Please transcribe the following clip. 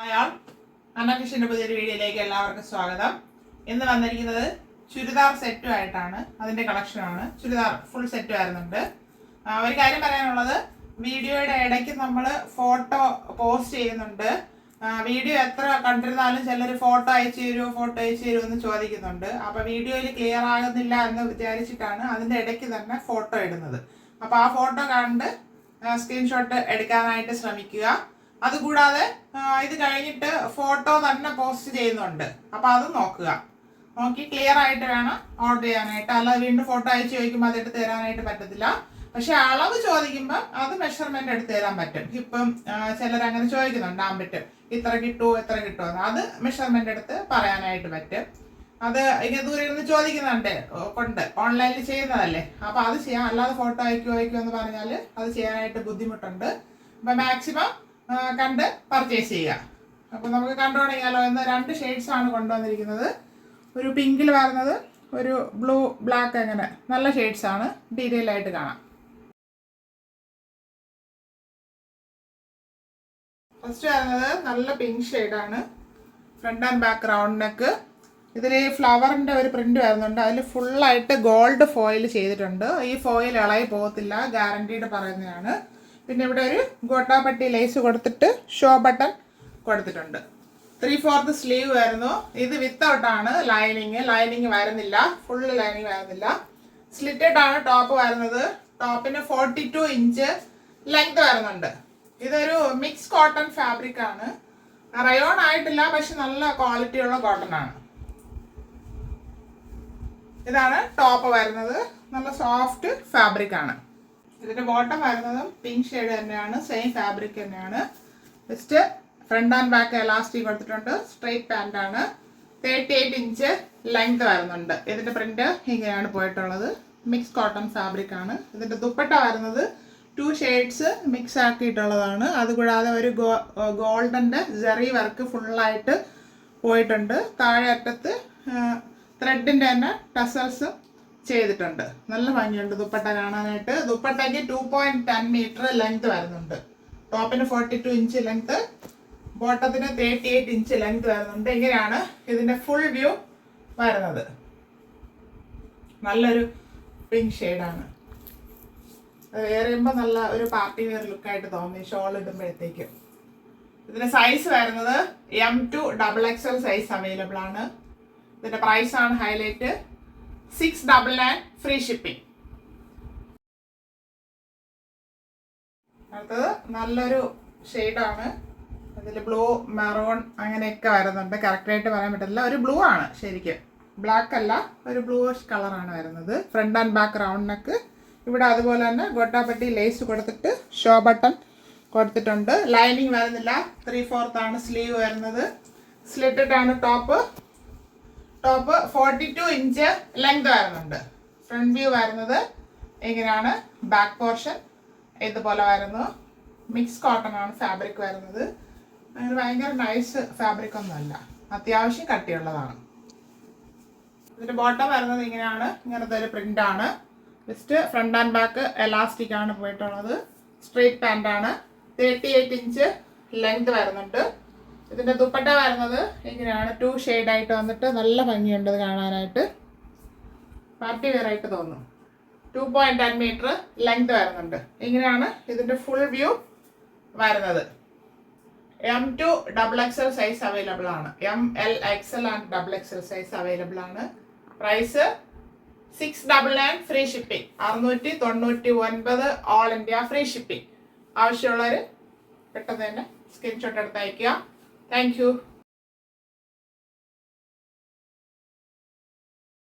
അയാൾ അന്നകൃഷ്ണന്റെ പുതിയൊരു വീഡിയോയിലേക്ക് എല്ലാവർക്കും സ്വാഗതം. ഇന്ന് വന്നിരിക്കുന്നത് ചുരിദാർ സെറ്റുമായിട്ടാണ്. അതിന്റെ കളക്ഷനാണ്. ചുരിദാർ ഫുൾ സെറ്റ് വരുന്നുണ്ട്. ഒരു കാര്യം പറയാനുള്ളത്, വീഡിയോയുടെ ഇടയ്ക്ക് നമ്മൾ ഫോട്ടോ പോസ്റ്റ് ചെയ്യുന്നുണ്ട്. വീഡിയോ എത്ര കണ്ടിരുന്നാലും ചിലർ ഫോട്ടോ അയച്ചു തരുമോ എന്ന് ചോദിക്കുന്നുണ്ട്. അപ്പൊ വീഡിയോയിൽ ക്ലിയർ ആകുന്നില്ല എന്ന് വിചാരിച്ചിട്ടാണ് അതിന്റെ ഇടയ്ക്ക് തന്നെ ഫോട്ടോ ഇടുന്നത്. അപ്പൊ ആ ഫോട്ടോ കണ്ട് സ്ക്രീൻഷോട്ട് എടുക്കാനായിട്ട് ശ്രമിക്കുക. അതുകൂടാതെ ഇത് കഴിഞ്ഞിട്ട് ഫോട്ടോ തന്നെ പോസ്റ്റ് ചെയ്യുന്നുണ്ട്. അപ്പൊ അത് നോക്കി ക്ലിയർ ആയിട്ട് വേണം ഓർഡർ ചെയ്യാനായിട്ട്. അല്ലാതെ വീണ്ടും ഫോട്ടോ അയച്ചു ചോദിക്കുമ്പോൾ അതെടുത്ത് തരാനായിട്ട് പറ്റത്തില്ല. പക്ഷെ അളവ് ചോദിക്കുമ്പോൾ അത് മെഷർമെന്റ് എടുത്ത് തരാൻ പറ്റും. ഇപ്പം ചിലർ അങ്ങനെ ചോദിക്കുന്നുണ്ട്, ആമ്പറ്റ് ഇത്ര കിട്ടുമോ എന്ന്. അത് മെഷർമെന്റ് എടുത്ത് പറയാനായിട്ട് പറ്റും. അത് ഇങ്ങനെ ദൂരെ ഇരുന്ന് ചോദിക്കുന്നുണ്ട് ഓൺലൈനിൽ ചെയ്യുന്നതല്ലേ. അപ്പൊ അത് ചെയ്യാം. അല്ലാതെ ഫോട്ടോ അയക്കുമോ എന്ന് പറഞ്ഞാൽ അത് ചെയ്യാനായിട്ട് ബുദ്ധിമുട്ടുണ്ട്. അപ്പൊ മാക്സിമം കണ്ട് പർച്ചേസ് ചെയ്യുക. അപ്പോൾ നമുക്ക് കണ്ടു തുടങ്ങിയാലോ. എന്ന് 2 ഷെയ്ഡ്സ് ആണ് കൊണ്ടുവന്നിരിക്കുന്നത്. ഒരു പിങ്കിൽ വരുന്നത്, ഒരു ബ്ലൂ ബ്ലാക്ക്. അങ്ങനെ നല്ല ഷെയ്ഡ്സ് ആണ്. ഡീറ്റെയിൽ ആയിട്ട് കാണാം. ഫസ്റ്റ് വരുന്നത് നല്ല പിങ്ക് ഷെയ്ഡാണ്. Front and back round neck. ഇതിൽ ഫ്ലവറിൻ്റെ ഒരു പ്രിന്റ് വരുന്നുണ്ട്. അതിൽ ഫുള്ളായിട്ട് ഗോൾഡ് ഫോയിൽ ചെയ്തിട്ടുണ്ട്. ഈ ഫോയിൽ ഇളകി പോകത്തില്ല, ഗ്യാരണ്ടീഡ് പറയുന്നതാണ്. പിന്നെ ഇവിടെ ഒരു ഗോട്ടാപ്പട്ടി ലേസ് കൊടുത്തിട്ട് ഷോ ബട്ടൺ കൊടുത്തിട്ടുണ്ട്. 3/4 സ്ലീവ് വരുന്നു. ഇത് വിത്തൗട്ട് ആണ്. ലൈനിങ് വരുന്നില്ല. ഫുള്ള് ലൈനിങ് വരുന്നില്ല. സ്ലിറ്റഡ് ആണ് ടോപ്പ് വരുന്നത്. ടോപ്പിന് 42 ഇഞ്ച് ലെങ്ത് വരുന്നുണ്ട്. ഇതൊരു മിക്സ് കോട്ടൺ ഫാബ്രിക് ആണ്. റയോൺ ആയിട്ടില്ല, പക്ഷെ നല്ല ക്വാളിറ്റി ഉള്ള കോട്ടൺ ആണ്. ഇതാണ് ടോപ്പ് വരുന്നത്. നല്ല സോഫ്റ്റ് ഫാബ്രിക് ആണ്. ഇതിന്റെ ബോട്ടം വരുന്നതും പിങ്ക് ഷെയ്ഡ് തന്നെയാണ്. സെയിം ഫാബ്രിക് തന്നെയാണ്. Just front and back elastic കൊടുത്തിട്ടുണ്ട്. സ്ട്രെയിറ്റ് പാന്റ് ആണ്. 38 ഇഞ്ച് ലെങ്ത് വരുന്നുണ്ട്. ഇതിന്റെ പ്രിന്റ് ഇങ്ങനെയാണ് പോയിട്ടുള്ളത്. മിക്സ് കോട്ടൺ ഫാബ്രിക് ആണ്. ഇതിന്റെ ദുപ്പട്ട വരുന്നത് 2 ഷെയ്ഡ്സ് മിക്സ് ആക്കിയിട്ടുള്ളതാണ്. അതുകൂടാതെ ഒരു ഗോൾഡന്റെ ജെറി വർക്ക് ഫുള്ളായിട്ട് പോയിട്ടുണ്ട്. താഴെ അറ്റത്ത് ത്രെഡിന്റെ തന്നെ ടസൽസ് ചെയ്തിട്ടുണ്ട്. നല്ല ഭംഗിയുണ്ട് ദുപ്പട്ട കാണാനായിട്ട്. ദുപ്പട്ടയ്ക്ക് 2.10 മീറ്റർ ലെങ്ത് വരുന്നുണ്ട്. ടോപ്പിന് 42 ഇഞ്ച് ലെങ്ത്, ബോട്ടത്തിന് 38 ഇഞ്ച് ലെങ്ത് വരുന്നുണ്ട്. ഇങ്ങനെയാണ് ഇതിന്റെ ഫുൾ വ്യൂ വരുന്നത്. നല്ലൊരു പിങ്ക് ഷെയ്ഡാണ്. അത് എറിയുമ്പോൾ നല്ല ഒരു പാർട്ടി വെയർ ലുക്കായിട്ട് തോന്നി ഷോൾ ഇടുമ്പോഴത്തേക്കും. ഇതിന്റെ സൈസ് വരുന്നത് M to XXL size available ആണ്. ഇതിന്റെ പ്രൈസ് ആണ് ഹൈലൈറ്റ്. 699 free shipping. അടുത്തത് നല്ലൊരു ഷെയ്ഡാണ്. അതിൽ ബ്ലൂ, മെറൂൺ അങ്ങനെയൊക്കെ വരുന്നുണ്ട്. കറക്റ്റായിട്ട് പറയാൻ പറ്റില്ല. ഒരു ബ്ലൂ ആണ് ശരിക്കും, ബ്ലാക്ക് അല്ല. ഒരു ബ്ലൂയിഷ് കളറാണ് വരുന്നത്. Front and back round neck. ഇവിടെ അതുപോലെ തന്നെ ഗോട്ടാപ്പട്ടി ലേസ് കൊടുത്തിട്ട് ഷോ ബട്ടൺ കൊടുത്തിട്ടുണ്ട്. ലൈനിങ് വരുന്നില്ല. 3/4 ആണ് സ്ലീവ് വരുന്നത്. സ്ലിറ്റഡ് ആണ് ടോപ്പ്. 42 ഇഞ്ച് ലെങ്ത് വരുന്നുണ്ട്. ഫ്രണ്ട് വ്യൂ വരുന്നത് ഇങ്ങനെയാണ്. ബാക്ക് പോർഷൻ ഇതുപോലെ വരുന്നു. മിക്സ് കോട്ടൺ ആണ് ഫാബ്രിക് വരുന്നത്. അങ്ങനെ ഭയങ്കര നൈസ് ഫാബ്രിക് ഒന്നുമല്ല, അത്യാവശ്യം കട്ടിയുള്ളതാണ്. ഇതിന്റെ ബോട്ടം വരുന്നത് ഇങ്ങനെയാണ്. ഇങ്ങനത്തെ ഒരു പ്രിന്റ് ആണ്. Just front and back elastic ആണ് പോയിട്ടുള്ളത്. സ്ട്രെയിറ്റ് പാന്റ് ആണ്. 38 ഇഞ്ച് ലെങ്ത് വരുന്നുണ്ട്. ഇതിന്റെ ദുപ്പട്ട വരുന്നത് ഇങ്ങനെയാണ്. 2 ഷെയ്ഡ് ആയിട്ട് വന്നിട്ട് നല്ല ഭംഗിയുണ്ട് കാണാനായിട്ട്. പാർട്ടി വെയർ ആയിട്ട് തോന്നും. 2.10 മീറ്റർ ലെങ്ത് വരുന്നുണ്ട്. ഇങ്ങനെയാണ് ഇതിന്റെ ഫുൾ വ്യൂ വരുന്നത്. M to XXL size available ആണ്. M, L, XL and XXL size available ആണ്. Price 699 free shipping. 699 all India free shipping. ആവശ്യമുള്ളവർ പെട്ടെന്ന് തന്നെ സ്ക്രീൻഷോട്ട് എടുത്ത് അയക്കുക. Thank you.